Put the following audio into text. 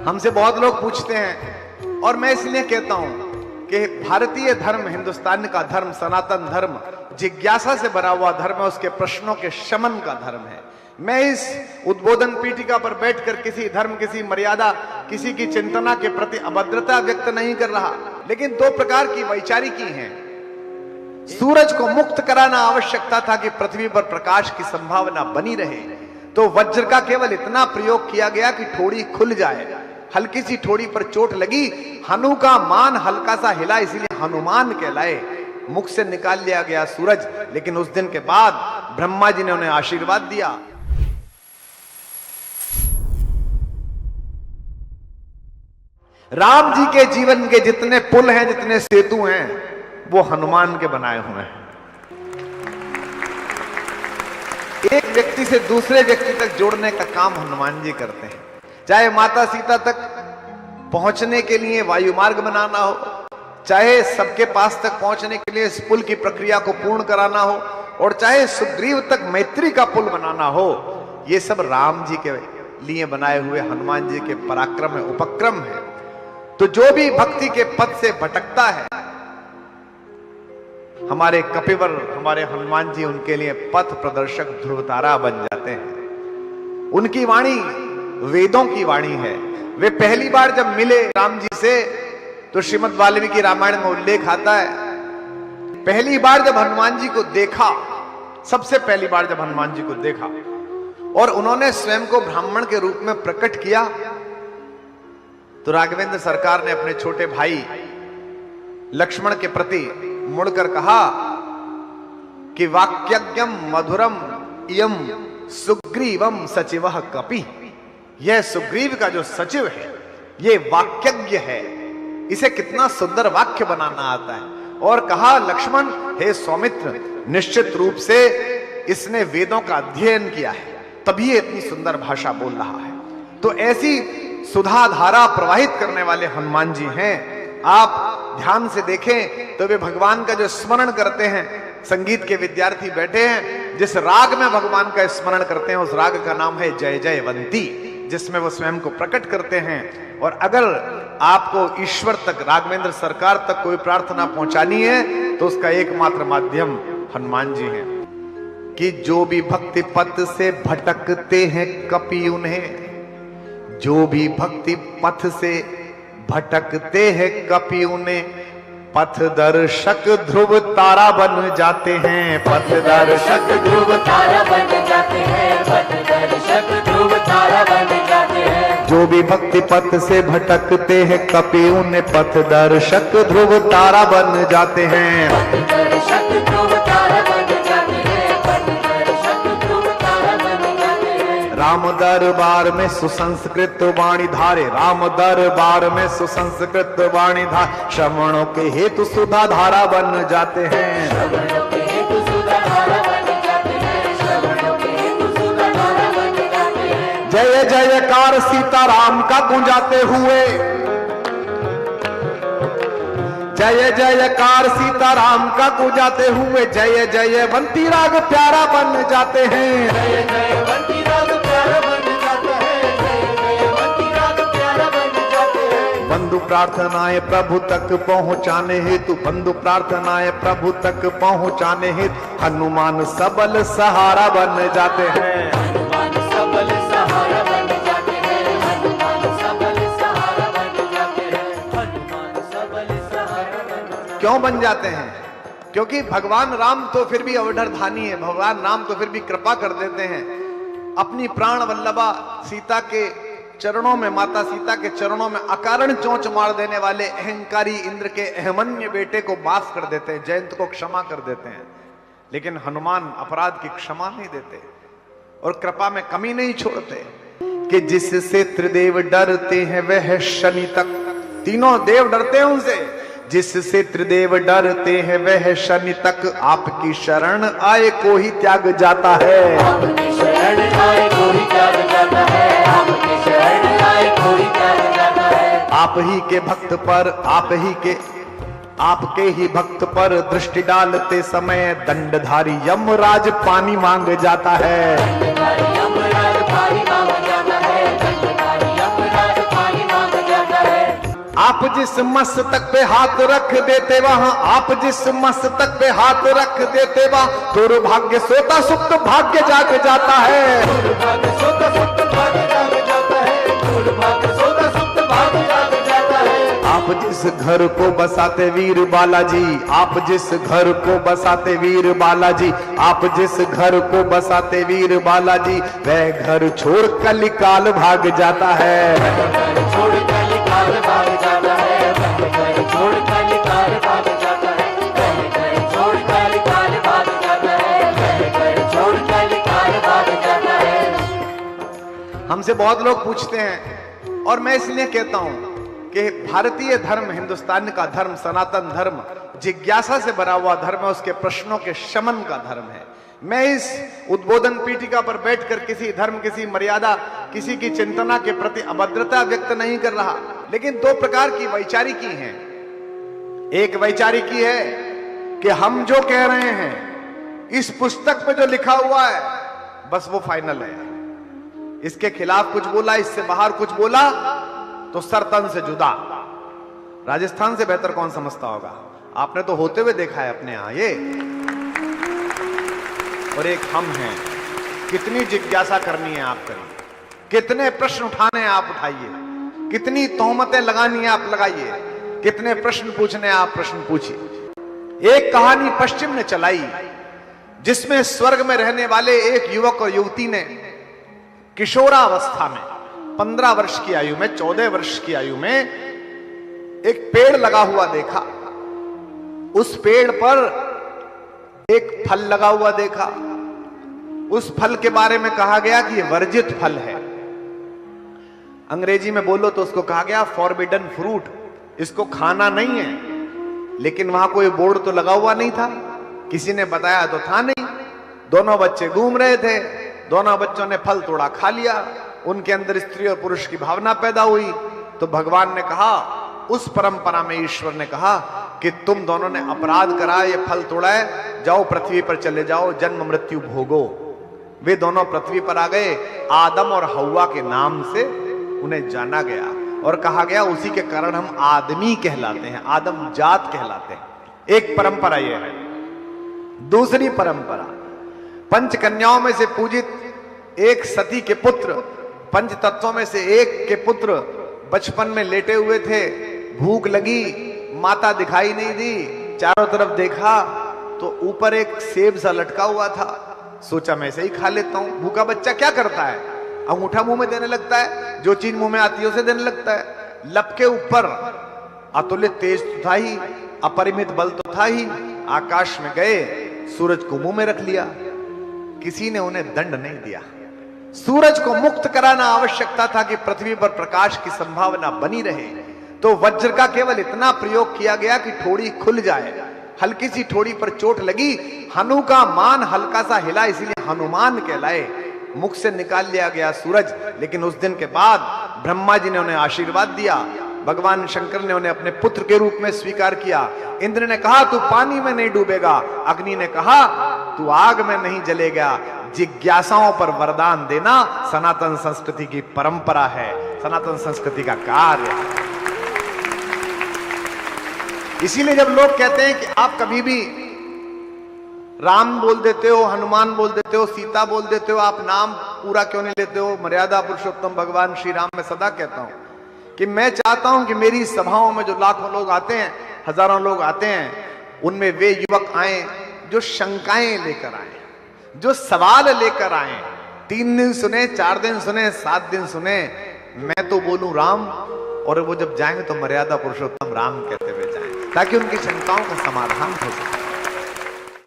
हमसे बहुत लोग पूछते हैं और मैं इसलिए कहता हूं कि भारतीय धर्म, हिंदुस्तान का धर्म, सनातन धर्म जिज्ञासा से भरा हुआ धर्म है, उसके प्रश्नों के शमन का धर्म है। मैं इस उद्बोधन पीठिका पर बैठकर किसी धर्म, किसी मर्यादा, किसी की चिंतना के प्रति अभद्रता व्यक्त नहीं कर रहा, लेकिन दो प्रकार की वैचारिकी हैं। सूरज को मुक्त कराना आवश्यकता था कि पृथ्वी पर प्रकाश की संभावना बनी रहे, तो वज्र का केवल इतना प्रयोग किया गया कि ठोड़ी खुल जाए। हल्की सी ठोड़ी पर चोट लगी, हनु का मान हल्का सा हिला, इसीलिए हनुमान कहलाए। मुख से निकाल लिया गया सूरज, लेकिन उस दिन के बाद ब्रह्मा जी ने उन्हें आशीर्वाद दिया। राम जी के जीवन के जितने पुल हैं, जितने सेतु हैं, वो हनुमान के बनाए हुए हैं। एक व्यक्ति से दूसरे व्यक्ति तक जोड़ने का काम हनुमान जी करते हैं। चाहे माता सीता तक पहुंचने के लिए वायु मार्ग बनाना हो, चाहे सबके पास तक पहुंचने के लिए इस पुल की प्रक्रिया को पूर्ण कराना हो, और चाहे सुग्रीव तक मैत्री का पुल बनाना हो, ये सब राम जी के लिए बनाए हुए हनुमान जी के पराक्रम है, उपक्रम है। तो जो भी भक्ति के पथ से भटकता है, हमारे कपिवर, हमारे हनुमान जी उनके लिए पथ प्रदर्शक ध्रुवतारा बन जाते हैं। उनकी वाणी वेदों की वाणी है। वे पहली बार जब मिले राम जी से, तो श्रीमद् वाल्मीकि रामायण में उल्लेख आता है, पहली बार जब हनुमान जी को देखा, सबसे पहली बार जब हनुमान जी को देखा और उन्होंने स्वयं को ब्राह्मण के रूप में प्रकट किया, तो राघवेंद्र सरकार ने अपने छोटे भाई लक्ष्मण के प्रति मुड़कर कहा कि वाक्यज्ञम मधुरम इयम सुग्रीवम सचिवः कपि। यह सुग्रीव का जो सचिव है, ये वाक्यज्ञ है, इसे कितना सुंदर वाक्य बनाना आता है। और कहा, लक्ष्मण हे सौमित्र, निश्चित रूप से इसने वेदों का अध्ययन किया है, तभी ये इतनी सुंदर भाषा बोल रहा है। तो ऐसी सुधा धारा प्रवाहित करने वाले हनुमान जी हैं। आप ध्यान से देखें तो वे भगवान का जो स्मरण करते हैं, संगीत के विद्यार्थी बैठे हैं, जिस राग में भगवान का स्मरण करते हैं, उस राग का नाम है जय जयवंती, जिसमें वो स्वयं को प्रकट करते हैं। और अगर आपको ईश्वर तक, राघवेंद्र सरकार तक कोई प्रार्थना पहुंचानी है, तो उसका एकमात्र माध्यम हनुमान जी हैं। कि जो भी भक्ति पथ से भटकते हैं कपि उन्हें, जो भी भक्ति पथ से भटकते हैं कपि उन्हें, पथ दर्शक ध्रुव तारा बन जाते हैं। पथ दर्शक ध्रुव तारा बन जाते हैं, पथ दर्शक ध्रुव तारा बन जाते हैं। जो भी भक्ति पथ से भटकते हैं कपि उन्हें, पथ दर्शक ध्रुव तारा बन जाते हैं। पथ दर्शक ध्रुव तारा बन जाते हैं, पथ दर्शक ध्रुव तारा बन जाते हैं। राम दरबार में सुसंस्कृत वाणी धारे, राम दरबार में सुसंस्कृत वाणी धारे, श्रवणों के हेतु सुधा धारा बन जाते हैं। श्रवणों के हेतु सुधा धारा बन जाते हैं, श्रवणों के हेतु सुधा धारा बन जाते हैं। जय जयकार सीताराम का गुंजाते हुए, जय जयकार सीताराम का गुंजाते हुए, जय जयवंती राग प्यारा बन जाते हैं। जय जयवंती राग प्यारा बन जाता है, जय जयवंती राग प्यारा बन जाते हैं। बंधु प्रार्थनाएं प्रभु तक पहुंचाने हेतु, बंधु प्रार्थनाएं प्रभु तक पहुंचाने हेतु, हनुमान सबल सहारा बन जाते हैं। हनुमान सबल सहारा बन जाते हैं, हनुमान सबल सहारा बन जाते हैं, हनुमान सबल सहारा बन। क्यों बन जाते हैं? क्योंकि भगवान राम तो फिर भी अवधरधानी है, भगवान राम तो फिर भी कृपा कर देते हैं। अपनी प्राण वल्लभा सीता के चरणों में, माता सीता के चरणों में अकारण चोंच मार देने वाले अहंकारी इंद्र के अहमन्य बेटे को माफ कर देते हैं, जयंत को क्षमा कर देते हैं। लेकिन हनुमान अपराध की क्षमा नहीं देते और कृपा में कमी नहीं छोड़ते। कि जिससे त्रिदेव डरते हैं वह शनि तक, तीनों देव डरते हैं उनसे। जिससे त्रिदेव डरते हैं वह शनि तक, आपकी शरण आए को ही त्याग जाता है। आपकी शरण आए को ही त्याग जाता है, आपकी शरण आए को ही त्याग जाता है। आप ही के भक्त पर, आपके ही भक्त पर दृष्टि डालते समय, दंडधारी यमराज पानी मांग जाता है। दंडधारी यमराज पानी मांग जाता है, दंडधारी यमराज पानी आप जिस मस्तक पे हाथ रख देते वहां, आप जिस मस्तक पे हाथ रख देते वहां, दुर्भाग्य सोता सुप्त भाग्य जाग जाता है। दुर्भाग्य सोता सुप्त भाग्य जाग जाता है, दुर्भाग्य सोता सुप्त भाग्य जाग जाता है। आप जिस घर को बसाते वीर बालाजी, आप जिस घर को बसाते वीर बालाजी, आप जिस घर को बसाते वीर बालाजी, वह घर छोड़ कलिकाल भाग जाता है। छोड़ कलिकाल भाग जाता है, छोड़ कलिकाल भाग जाता है, छोड़ कलिकाल भाग जाता है, छोड़ कलिकाल भाग जाता है। हमसे बहुत लोग पूछते हैं, और मैं इसलिए कहता हूं कि भारतीय धर्म, हिंदुस्तान का धर्म, सनातन धर्म जिज्ञासा से भरा हुआ धर्म है, उसके प्रश्नों के शमन का धर्म है। मैं इस उद्बोधन पीठिका पर बैठकर किसी धर्म, किसी मर्यादा, किसी की चिंतना के प्रति अभद्रता व्यक्त नहीं कर रहा, लेकिन दो प्रकार की वैचारिकी है। एक वैचारिकी है कि हम जो कह रहे हैं, इस पुस्तक पे जो लिखा हुआ है बस वो फाइनल है, इसके खिलाफ कुछ बोला, इससे बाहर कुछ बोला तो सर तन से जुदा। राजस्थान से बेहतर कौन समझता होगा? आपने तो होते हुए देखा है अपने यहां ये। और एक हम हैं, कितनी जिज्ञासा करनी है आप करिए, कितने प्रश्न उठाने हैं आप उठाइए, कितनी तोहमतें लगानी है आप लगाइए, कितने प्रश्न पूछने हैं आप प्रश्न पूछिए। एक कहानी पश्चिम ने चलाई जिसमें स्वर्ग में रहने वाले एक युवक और युवती ने किशोरावस्था में 15 वर्ष की आयु में, 14 वर्ष की आयु में एक पेड़ लगा हुआ देखा। उस पेड़ पर एक फल लगा हुआ देखा। उस फल के बारे में कहा गया कि यह वर्जित फल है। अंग्रेजी में बोलो तो उसको कहा गया फॉरबिडन फ्रूट, इसको खाना नहीं है। लेकिन वहां कोई बोर्ड तो लगा हुआ नहीं था, किसी ने बताया तो था नहीं। दोनों बच्चे घूम रहे थे, दोनों बच्चों ने फल तोड़ा, खा लिया। उनके अंदर स्त्री और पुरुष की भावना पैदा हुई। तो भगवान ने कहा, उस परंपरा में ईश्वर ने कहा कि तुम दोनों ने अपराध करा, ये फल तोड़ा है, जाओ पृथ्वी पर चले जाओ, जन्म मृत्यु भोगो। वे दोनों पृथ्वी पर आ गए। आदम और हव्वा के नाम से उन्हें जाना गया और कहा गया उसी के कारण हम आदमी कहलाते हैं, आदम जात कहलाते हैं। एक परंपरा यह है। दूसरी परंपरा, पंच कन्याओं में से पूजित एक सती के पुत्र, पंच तत्वों में से एक के पुत्र बचपन में लेटे हुए थे। भूख लगी, माता दिखाई नहीं दी, चारों तरफ देखा तो ऊपर एक सेब सा लटका हुआ था। सोचा मैं इसे ही खा लेता हूं। भूखा बच्चा क्या करता है? अंगूठा मुंह में देने लगता है, जो चीज मुंह में आती है उसे देने लगता है। लब के ऊपर अतुलित तेज तो था ही, अपरिमित बल तो था ही। आकाश में गए, सूरज को मुंह में रख लिया। किसी ने उन्हें दंड नहीं दिया। सूरज को मुक्त कराना आवश्यकता था कि पृथ्वी पर प्रकाश की संभावना बनी रहे। तो वज्र का केवल इतना प्रयोग किया गया कि ठोड़ी खुल जाए। हल्की सी ठोड़ी पर चोट लगी, हनु का मान हल्का सा हिला, इसलिए हनुमान कहलाए। मुख से निकाल लिया गया सूरज। लेकिन उस दिन के बाद ब्रह्मा जी ने उन्हें आशीर्वाद दिया। भगवान शंकर ने उन्हें अपने पुत्र के रूप में स्वीकार किया। इंद्र ने कहा तू पानी में नहीं डूबेगा, अग्नि ने कहा तू आग में नहीं जलेगा। जिज्ञासाओं पर वरदान देना सनातन संस्कृति की परंपरा है, सनातन संस्कृति का कार्य है। इसीलिए जब लोग कहते हैं कि आप कभी भी राम बोल देते हो, हनुमान बोल देते हो, सीता बोल देते हो, आप नाम पूरा क्यों नहीं लेते हो? मर्यादा पुरुषोत्तम भगवान श्री राम, मैं सदा कहता हूं कि मैं चाहता हूं कि मेरी सभाओं में जो लाखों लोग आते हैं, हजारों लोग आते हैं, उनमें वे युवक आए जो शंकाएं लेकर आए, जो सवाल लेकर आए। 3 दिन सुने, 4 दिन सुने, 7 दिन सुने, मैं तो बोलूं राम, और वो जब जाएंगे तो मर्यादा पुरुषोत्तम राम कहते हुए जाएं, ताकि उनकी शंकाओं का समाधान हो सके।